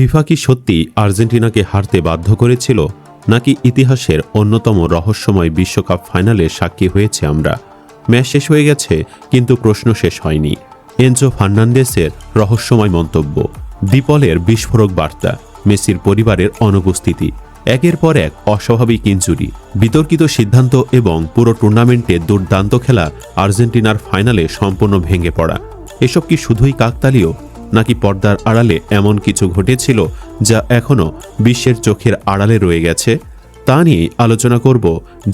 FIFA কি সত্যি আর্জেন্টিনাকে হারতে বাধ্য করেছিল, নাকি ইতিহাসের অন্যতম রহস্যময় বিশ্বকাপ ফাইনালে সাক্ষী হয়েছে আমরা? ম্যাচ শেষ হয়ে গেছে, কিন্তু প্রশ্ন শেষ হয়নি। এনজো ফার্নান্দেসের রহস্যময় মন্তব্য, দ্বিপলের বিস্ফোরক বার্তা, মেসির পরিবারের অনুপস্থিতি, একের পর এক অস্বাভাবিক ইনজুরি, বিতর্কিত সিদ্ধান্ত এবং পুরো টুর্নামেন্টে দুর্দান্ত খেলা আর্জেন্টিনার ফাইনালে সম্পূর্ণ ভেঙে পড়া। এসব কি শুধুই কাকতালীয়, নাকি পর্দার আড়ালে এমন কিছু ঘটেছিল যা এখনও বিশ্বের চোখের আড়ালে রয়ে গেছে? তা নিয়েই আলোচনা করব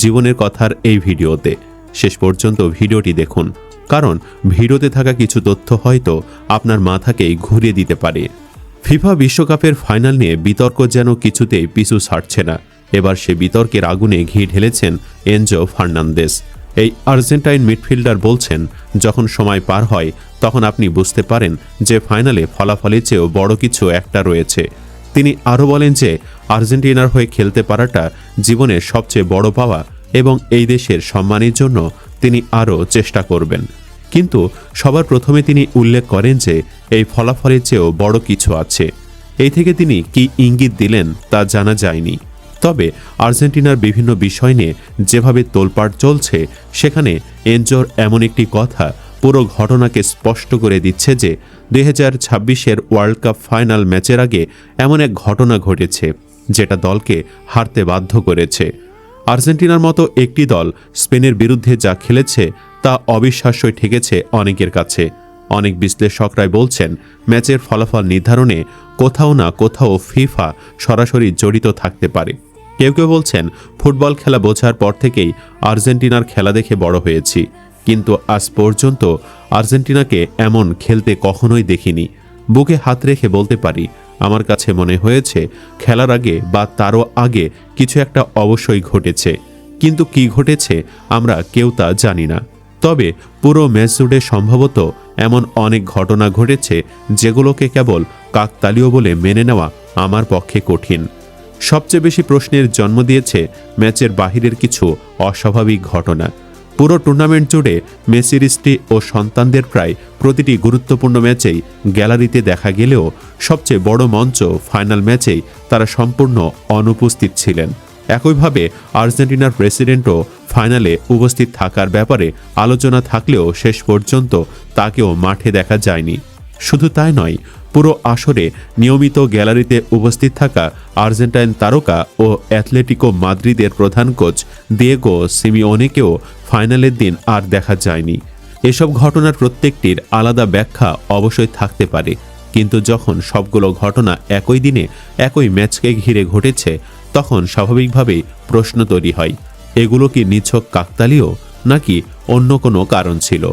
জীবনের কথার এই ভিডিওতে। শেষ পর্যন্ত ভিডিওটি দেখুন, কারণ ভিডিওতে থাকা কিছু তথ্য হয়তো আপনার মাথাকেই ঘুরিয়ে দিতে পারে। ফিফা বিশ্বকাপের ফাইনাল নিয়ে বিতর্ক যেন কিছুতেই পিছু ছাড়ছে না। এবার সে বিতর্কের আগুনে ঘি ঢেলেছেন এনজো ফার্নান্দেস। এই আর্জেন্টাইন মিডফিল্ডার বলছেন, যখন সময় পার হয় তখন আপনি বুঝতে পারেন যে ফাইনালে ফলাফলের চেয়েও বড় কিছু একটা রয়েছে। তিনি আরও বলেন যে আর্জেন্টিনার হয়ে খেলতে পারাটা জীবনের সবচেয়ে বড় পাওয়া এবং এই দেশের সম্মানের জন্য তিনি আরও চেষ্টা করবেন। কিন্তু সবার প্রথমে তিনি উল্লেখ করেন যে এই ফলাফলের চেয়েও বড় কিছু আছে। এই থেকে তিনি কি ইঙ্গিত দিলেন তা জানা যায়নি। তবে আর্জেন্টিনার বিভিন্ন বিষয় নিয়ে যেভাবে তোলপাড় চলছে, সেখানে এনজোর এমন একটি কথা পুরো ঘটনাকে স্পষ্ট করে দিচ্ছে যে 2026-এর ওয়ার্ল্ড কাপ ফাইনাল ম্যাচের আগে এমন এক ঘটনা ঘটেছে যেটা দলকে হারতে বাধ্য করেছে। আর্জেন্টিনার মতো একটি দল স্পেনের বিরুদ্ধে যা খেলেছে তা অবিশ্বাস্যই ঠেকেছে অনেকের কাছে। অনেক বিশ্লেষকরাই বলছেন, ম্যাচের ফলাফল নির্ধারণে কোথাও না কোথাও ফিফা সরাসরি জড়িত থাকতে পারে। কেউ কেউ বলছেন, ফুটবল খেলা বোঝার পর থেকেই আর্জেন্টিনার খেলা দেখে বড় হয়েছি, কিন্তু আজ পর্যন্ত আর্জেন্টিনাকে এমন খেলতে কখনোই দেখিনি। বুকে হাত রেখে বলতে পারি, আমার কাছে মনে হয়েছে খেলার আগে বা তারও আগে কিছু একটা অবশ্যই ঘটেছে, কিন্তু কি ঘটেছে আমরা কেউ তা জানি না। তবে পুরো ম্যাচ জুড়ে সম্ভবত এমন অনেক ঘটনা ঘটেছে যেগুলোকে কেবল কাকতালীয় বলে মেনে নেওয়া আমার পক্ষে কঠিন। সবচেয়ে বেশি প্রশ্নের জন্ম দিয়েছে ম্যাচের বাহিরের কিছু অস্বাভাবিক ঘটনা। পুরো টুর্নামেন্ট জুড়ে মেসির স্ত্রী ও সন্তানদের প্রায় প্রতিটি গুরুত্বপূর্ণ ম্যাচেই গ্যালারিতে দেখা গেলেও সবচেয়ে বড় মঞ্চ ফাইনাল ম্যাচেই তারা সম্পূর্ণ অনুপস্থিত ছিলেন। একইভাবে আর্জেন্টিনার প্রেসিডেন্টও ফাইনালে উপস্থিত থাকার ব্যাপারে আলোচনা থাকলেও শেষ পর্যন্ত তাকেও মাঠে দেখা যায়নি। শুধু তাই নয়, পুরো আসরে নিয়মিত গ্যালারিতে উপস্থিত থাকা আর্জেন্টাইন তারকা ও অ্যাথলেটিকো মাদ্রিদের প্রধান কোচ দিয়েগো সিমিওনেকেও ফাইনালের দিন আর দেখা যায়নি। এসব ঘটনার প্রত্যেকটির আলাদা ব্যাখ্যা অবশ্যই থাকতে পারে, কিন্তু যখন সবগুলো ঘটনা একই দিনে একই ম্যাচকে ঘিরে ঘটেছে, তখন স্বাভাবিকভাবেই প্রশ্ন তৈরি হয়, এগুলো কি নিছক কাকতালীয়, নাকি অন্য কোনো কারণ ছিল,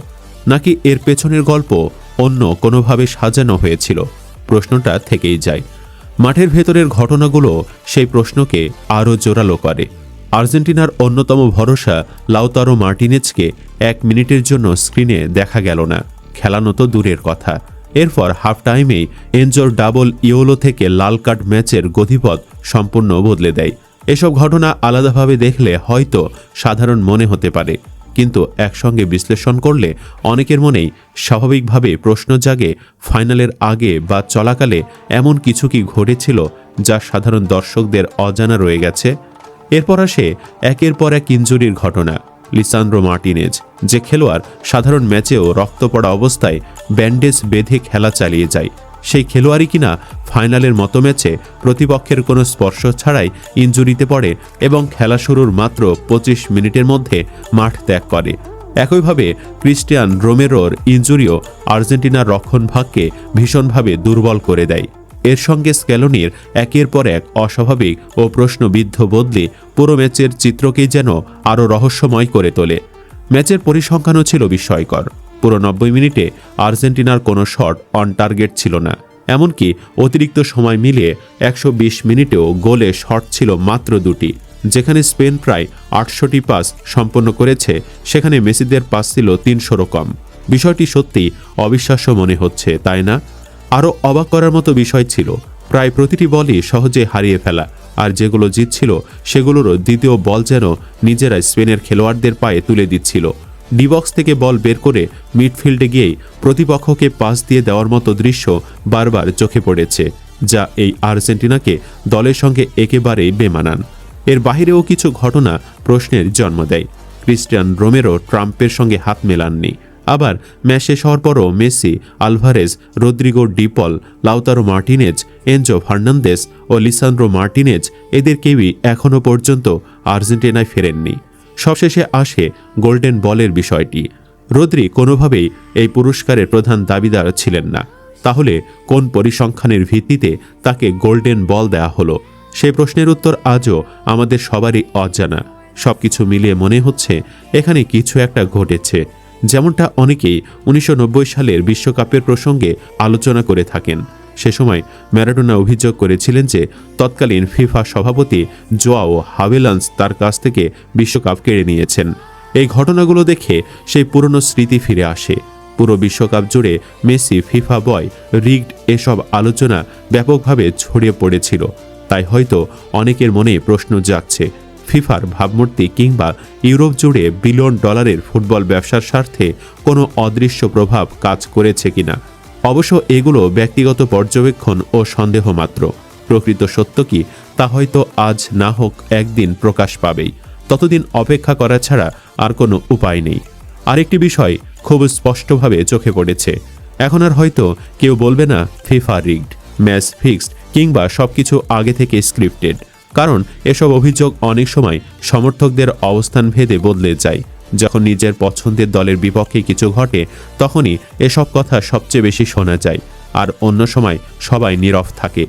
নাকি এর পেছনের গল্প অন্য কোনোভাবে সাজানো হয়েছিল? প্রশ্নটা থেকেই যায়। মাঠের ভেতরের ঘটনাগুলো সেই প্রশ্নকে আরও জোরালো করে। আর্জেন্টিনার অন্যতম ভরসা লাউতারো মার্টিনেজকে 1 মিনিটের জন্য স্ক্রিনে দেখা গেল না, খেলানো তো দূরের কথা। এরপর হাফ টাইমেই এনজোর ডাবল ইয়েলো থেকে লাল কার্ড ম্যাচের গতিপথ সম্পূর্ণ বদলে দেয়। এসব ঘটনা আলাদাভাবে দেখলে হয়তো সাধারণ মনে হতে পারে, কিন্তু একসঙ্গে বিশ্লেষণ করলে অনেকের মনেই স্বাভাবিকভাবে প্রশ্ন জাগে, ফাইনালের আগে বা চলাকালে এমন কিছু কি ঘটেছিল যা সাধারণ দর্শকদের অজানা রয়ে গেছে? এরপর আসে একের পর এক ইনজুরির ঘটনা। লিসান্দ্রো মার্টিনেজ, যে খেলোয়াড় সাধারণ ম্যাচেও রক্ত পড়া অবস্থায় ব্যান্ডেজ বেঁধে খেলা চালিয়ে যায়, সেই খেলোয়াড়ই কিনা ফাইনালের মতো ম্যাচে প্রতিপক্ষের কোনো স্পর্শ ছাড়াই ইনজুরিতে পড়ে এবং খেলা শুরুর মাত্র 25 মিনিটের মধ্যে মাঠ ত্যাগ করে। একইভাবে ক্রিস্টিয়ান রোমেরোর ইনজুরিও আর্জেন্টিনার রক্ষণভাগকে ভীষণভাবে দুর্বল করে দেয়। এর সঙ্গে স্ক্যালোনির একের পর এক অস্বাভাবিক ও প্রশ্নবিদ্ধ বদলে পুরো ম্যাচের চিত্রকেই যেন আরও রহস্যময় করে তোলে। ম্যাচের পরিসংখ্যানও ছিল বিস্ময়কর। পুরো 90 মিনিটে আর্জেন্টিনার কোনো শট অন টার্গেট ছিল না, এমনকি অতিরিক্ত সময় মিলিয়ে 120 মিনিটেও গোলে শট ছিল মাত্র 2টি। যেখানে স্পেন প্রায় 800টি পাস সম্পন্ন করেছে, সেখানে মেসিদের পাস ছিল 300-রও কম। বিষয়টি সত্যি অবিশ্বাস্য মনে হচ্ছে, তাই না? আরও অবাক করার মতো বিষয় ছিল, প্রায় প্রতিটি বলই সহজে হারিয়ে ফেলা, আর যেগুলো জিতছিল সেগুলোরও দ্বিতীয় বল যেন নিজেরাই স্পেনের খেলোয়াড়দের পায়ে তুলে দিচ্ছিল। ডিবক্স থেকে বল বের করে মিডফিল্ডে গিয়েই প্রতিপক্ষকে পাস দিয়ে দেওয়ার মতো দৃশ্য বারবার চোখে পড়েছে। যা এই আর্জেন্টিনাকে দলের সঙ্গে একেবারেই বেমানান। এর বাহিরেও কিছু ঘটনা প্রশ্নের জন্ম দেয়। ক্রিস্টিয়ান রোমেরো ট্রাম্পের সঙ্গে হাত মেলাননি। আবার ম্যাচ শেষ হওয়ার পরও Messi, Alvarez, Rodrigo De Paul, Lautaro Martinez, Enzo Fernandez ও লিসান্দ্রো মার্টিনেজ এদের কেউই এখনও পর্যন্ত আর্জেন্টিনায় ফেরেননি। সবশেষে আসে গোল্ডেন বলের বিষয়টি। রদ্রি কোনোভাবেই এই পুরস্কারের প্রধান দাবিদার ছিলেন না। তাহলে কোন পরিসংখ্যানের ভিত্তিতে তাকে গোল্ডেন বল দেয়া হলো? সেই প্রশ্নের উত্তর আজও আমাদের সবারই অজানা। সবকিছু মিলিয়ে মনে হচ্ছে এখানে কিছু একটা ঘটেছে, যেমনটা অনেকেই 1990 সালের বিশ্বকাপের প্রসঙ্গে আলোচনা করে থাকেন। সে সময় ম্যারাডোনা অভিযোগ করেছিলেন যে তৎকালীন ফিফা সভাপতি জোয়াও হাভেলান্স তার কাছ থেকে বিশ্বকাপ কেড়ে নিয়েছেন। এই ঘটনাগুলো দেখে সেই পুরনো স্মৃতি ফিরে আসে। পুরো বিশ্বকাপ জুড়ে মেসি, ফিফা বয়, রিগড এসব আলোচনা ব্যাপকভাবে ছড়িয়ে পড়েছিল। তাই হয়তো অনেকের মনে প্রশ্ন জাগছে, ফিফার ভাবমূর্তি কিংবা ইউরোপ জুড়ে বিলিয়ন ডলারের ফুটবল ব্যবসার স্বার্থে কোনো অদৃশ্য প্রভাব কাজ করেছে কিনা। অবশ্য এগুলো ব্যক্তিগত পর্যবেক্ষণ ও সন্দেহ মাত্র। প্রকৃত সত্য কি তা হয়তো আজ না হোক একদিন প্রকাশ পাবেই। ততদিন অপেক্ষা করা ছাড়া আর কোনো উপায় নেই। আরেকটি বিষয় খুব স্পষ্টভাবে চোখে পড়েছে, এখন আর হয়তো কেউ বলবে না ফিফা রিগড, ম্যাচ ফিক্সড কিংবা সবকিছু আগে থেকে স্ক্রিপ্টেড। কারণ এসব অভিযোগ অনেক সময় সমর্থকদের অবস্থান ভেদে বদলে যায়। যখন নিজের পছন্দের দলের বিপক্ষে কিছু ঘটে তখনই এসব কথা সবচেয়ে বেশি শোনা যায়, আর অন্য সময় সবাই নীরব থাকে।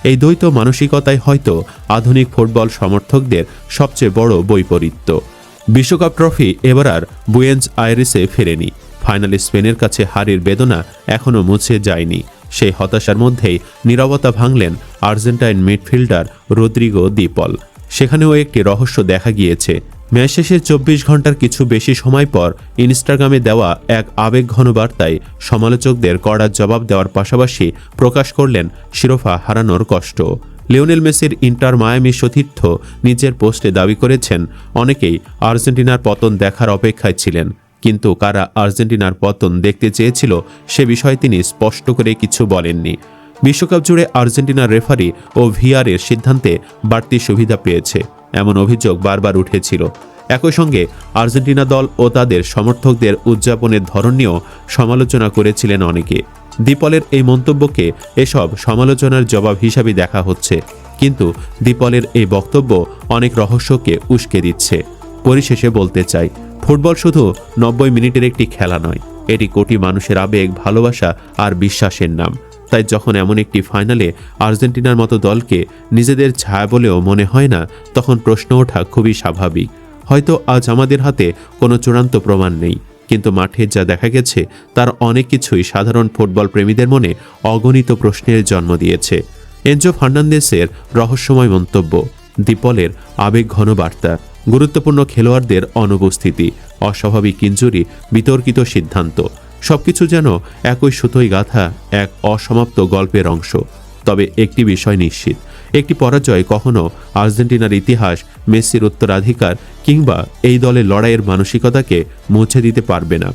এই দ্বৈত মানসিকতাই হয়তো আধুনিক ফুটবল সমর্থকদের সবচেয়ে বড় বৈপরীত্য। বিশ্বকাপ ট্রফি এবার আর বুয়েন্স আয়ারেসে ফেরেনি। ফাইনালে স্পেনের কাছে হারের বেদনা এখনও মুছে যায়নি। সেই হতাশার মধ্যেই নীরবতা ভাঙলেন আর্জেন্টাইন মিডফিল্ডার রদ্রিগো ডিপল। সেখানেও একটি রহস্য দেখা গিয়েছে। ম্যাচ শেষের 24 ঘন্টার কিছু বেশি সময় পর ইনস্টাগ্রামে দেওয়া এক আবেগঘন বার্তায় সমালোচকদের কড়া জবাব দেওয়ার পাশাপাশি প্রকাশ করলেন শিরোপা হারানোর কষ্ট। লিওনেল মেসির ইন্টার মায়ামি সতীর্থ নিজের পোস্টে দাবি করেছেন, অনেকেই আর্জেন্টিনার পতন দেখার অপেক্ষায় ছিলেন, কিন্তু কারা আর্জেন্টিনার পতন দেখতে চেয়েছিল সে বিষয়ে তিনি স্পষ্ট করে কিছু বলেননি। বিশ্বকাপ জুড়ে আর্জেন্টিনার রেফারি ও ভিআরের সিদ্ধান্তে বাড়তি সুবিধা পেয়েছে, এমন অভিযোগ বারবার উঠেছিল। একই সঙ্গে আর্জেন্টিনা দল ও তাদের সমর্থকদের উদযাপনের ধরন নিয়েও সমালোচনা করেছিলেন অনেকে। ডিপলের এই মন্তব্যকে এসব সমালোচনার জবাব হিসাবে দেখা হচ্ছে, কিন্তু ডিপলের এই বক্তব্য অনেক রহস্যকে উস্কে দিচ্ছে। পরিশেষে বলতে চাই, ফুটবল শুধু 90 মিনিটের একটি খেলা নয়, এটি কোটি মানুষের আবেগ, ভালোবাসা আর বিশ্বাসের নাম। তাই যখন এমন একটি ফাইনালে আর্জেন্টিনার মতো দলকে নিজেদের ছায়া বলেও মনে হয় না, তখন প্রশ্ন ওঠা খুবই স্বাভাবিক। হয়তো আজ আমাদের হাতে কোনো চূড়ান্ত প্রমাণ নেই, কিন্তু মাঠে যা দেখা গেছে তার অনেক কিছুই সাধারণ ফুটবল প্রেমীদের মনে অগণিত প্রশ্নের জন্ম দিয়েছে। এনজো ফার্নান্দেসের রহস্যময় মন্তব্য, ডিপলের আবেগঘন বার্তা, গুরুত্বপূর্ণ খেলোয়াড়দের অনুপস্থিতি, অস্বাভাবিক ইনজুরি, বিতর্কিত সিদ্ধান্ত, সবকিছু যেন একই সুতোয় গাঁথা এক অসমাপ্ত গল্পের অংশ। তবে একটি বিষয় নিশ্চিত, একটি পরাজয় কখনো আর্জেন্টিনার ইতিহাস, মেসির উত্তরাধিকার কিংবা এই দলের লড়াইয়ের মানসিকতাকে মুছে দিতে পারবে না।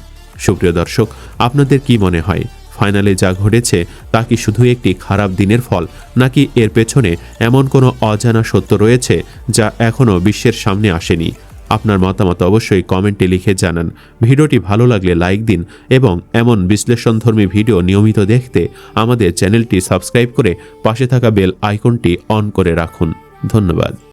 সুপ্রিয় দর্শক, আপনাদের কি মনে হয়, ফাইনালে যা ঘটেছে তা কি শুধু একটি খারাপ দিনের ফল, নাকি এর পেছনে এমন কোনো অজানা সত্য রয়েছে যা এখনও বিশ্বের সামনে আসেনি? আপনার মতামত অবশ্যই কমেন্টে লিখে জানান। ভিডিওটি ভালো লাগলে লাইক দিন এবং এমন বিশ্লেষণধর্মী ভিডিও নিয়মিত দেখতে আমাদের চ্যানেলটি সাবস্ক্রাইব করে পাশে থাকা বেল আইকনটি অন করে রাখুন। ধন্যবাদ।